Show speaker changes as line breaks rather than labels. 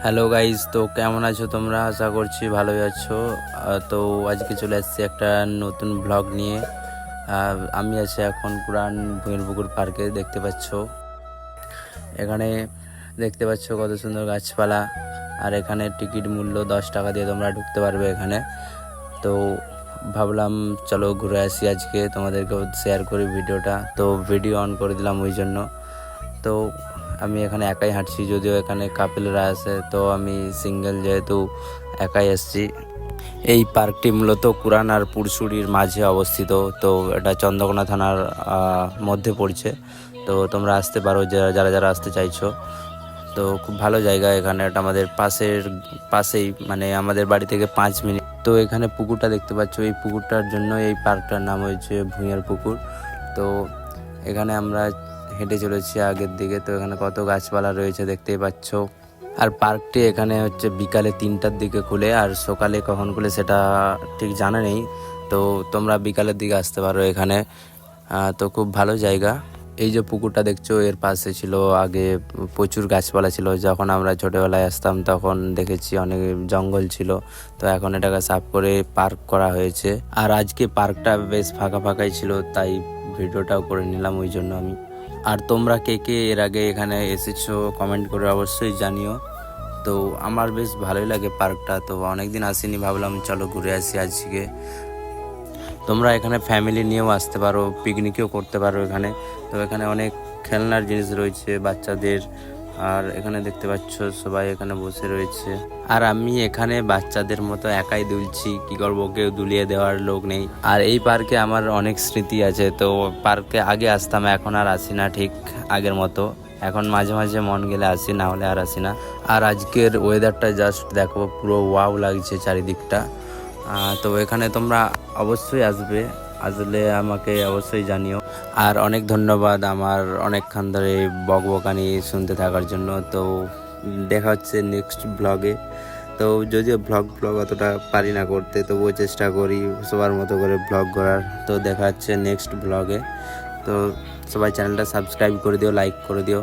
Hello guys, তো কেমন আছো তোমরা? আশা করছি ভালোই আছো। তো আজকে চলে এসেছি একটা নতুন ব্লগ নিয়ে। আমি আছি এখন পুরান ভুঁইরপুকুর পার্কে। এখানে দেখতে পাচ্ছ কত সুন্দর গাছপালা। আর এখানে টিকিট মূল্য 10 টাকা দিয়ে তোমরা ঢুকতে পারবে এখানে। তো ভাবলাম চলো ঘুরে আসি, আজকে তোমাদেরকেও শেয়ার করি ভিডিওটা। তো ভিডিও অন করে দিলাম ওই জন্য। তো আমি এখানে একাই হাঁটছি, যদিও এখানে কাপেলরা আছে, তো আমি সিঙ্গেল যেহেতু একাই এসছি। এই পার্কটি মূলত কুরান আর পুরসুড়ির মাঝে অবস্থিত। তো এটা চন্দ্রকোনা থানার মধ্যে পড়ছে। তো তোমরা আসতে পারো যারা যারা আসতে চাইছো। তো খুব ভালো জায়গা এখানে, এটা আমাদের পাশেই, মানে আমাদের বাড়ি থেকে 5 মিনিট। তো এখানে পুকুরটা দেখতে পাচ্ছ, এই পুকুরটার জন্য এই পার্কটার নাম হয়েছে ভুঁইয়ার পুকুর। তো এখানে আমরা হেঁটে চলেছি আগের দিকে। তো এখানে কত গাছপালা রয়েছে দেখতেই পাচ্ছ। আর পার্কটি এখানে হচ্ছে বিকালে 3টার দিকে খুলে, আর সকালে কখন খুলে সেটা ঠিক জানা নেই। তো তোমরা বিকালের দিকে আসতে পারো এখানে। তো খুব ভালো জায়গা। এই যে পুকুরটা দেখছো, এর পাশে ছিল আগে প্রচুর গাছপালা ছিল। যখন আমরা ছোটোবেলায় আসতাম তখন দেখেছি অনেক জঙ্গল ছিল। তো এখন এটাকে সাফ করে পার্ক করা হয়েছে। আর আজকে পার্কটা বেশ ফাঁকা ফাঁকাই ছিল, তাই ভিডিওটাও করে নিলাম ওই জন্য আমি। আর তোমরা কে কে এর আগে এখানে এসেছো কমেন্ট করে অবশ্যই জানিও। তো আমার বেশ ভালোই লাগে পার্কটা। তো অনেকদিন আসিনি, ভাবলাম চলো ঘুরে আসি আজকে। তোমরা এখানে ফ্যামিলি নিয়েও আসতে পারো, পিকনিকও করতে পারো এখানে। তো এখানে অনেক খেলনার জিনিস রয়েছে বাচ্চাদের। আর এখানে দেখতে পাচ্ছ সবাই এখানে বসে রয়েছে। আর আমি এখানে বাচ্চাদের মতো একাই দুলছি, কি করবো, কেউ দুলিয়ে দেওয়ার লোক নেই। আর এই পার্কে আমার অনেক স্মৃতি আছে। তো পার্কে আগে আসতাম, এখন আর আসি না ঠিক আগের মতো। এখন মাঝে মাঝে মন গেলে আসি, না হলে আর আসি না। আর আজকের ওয়েদারটা জাস্ট দেখো, পুরো ওয়াও লাগছে চারিদিকটা। তো এখানে তোমরা অবশ্যই আসলে আমাকে অবশ্যই জানিও। আর অনেক ধন্যবাদ আমার অনেকক্ষণ ধরে বকবকানি শুনতে থাকার জন্য। তো দেখা হচ্ছে নেক্সট ব্লগে। তো যদিও ব্লগ অতটা পারি না করতে, তবুও চেষ্টা করি সবার মতো করে ব্লগ করার। তো দেখা হচ্ছে নেক্সট ব্লগে। তো সবাই চ্যানেলটা সাবস্ক্রাইব করে দিও, লাইক করে দিও।